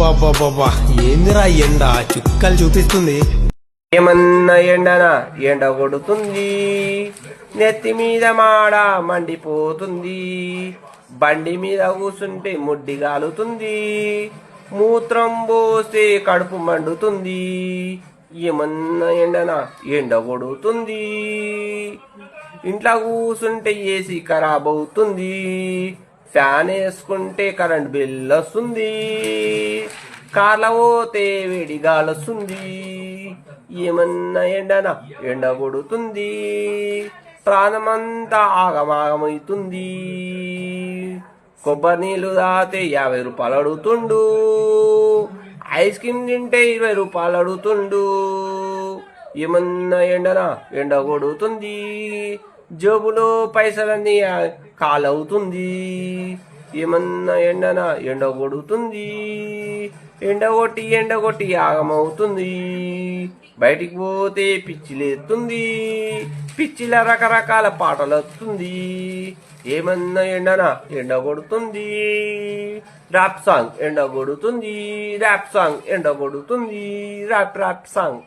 అబ్బబ్బబ్బబ్బా ఏందిరా ఎండ చుక్కలు చూపిస్తుంది. ఏమన్నా ఎండనా ఎండ కొడుతుంది, నెత్తి మీద మాడ మండిపోతుంది, బండి మీద కూసుంటే ముడ్డి గాలుతుంది, మూత్రం పోస్తే కడుపు మండుతుంది. ఏమన్నా ఎండనా ఎండ కొడుతుంది, ఇంట్లో కూసుంటే ఏసీ ఖరాబ్ అవుతుంది, ఫ్యాన్ వేసుకుంటే కరెంట్ బిల్ వస్తుంది, కార్ల పోతే వేడి గాలొస్తుంది. ఏమన్నా ఎండనా ఎండ కొడుతుంది, ప్రాణమంతా ఆగమాగమవుతుంది. కొబ్బరి నీళ్ళు తాగితే 50 రూపాయలు అడుగుతుండు, ఐస్ క్రీమ్ తింటే 20 రూపాయలు అడుగుతుండు. ఏమన్నా ఎండనా ఎండ కొడుతుంది, జోబులో పైసలన్నీ కాలవుతుంది. ఏమన్నా ఎండనా ఎండ కొడుతుంది, ఎండగొట్టి ఆగమవుతుంది. బయటికి పోతే పిచ్చిలేస్తుంది, పిచ్చిల రకరకాల పాటలు వస్తుంది. ఏమన్నా ఎండనా ఎండ కొడుతుంది, ర్యాప్ సాంగ్ ఎండ కొడుతుంది, ర్యాప్ సాంగ్ ఎండ కొడుతుంది, ర్యాప్ సాంగ్.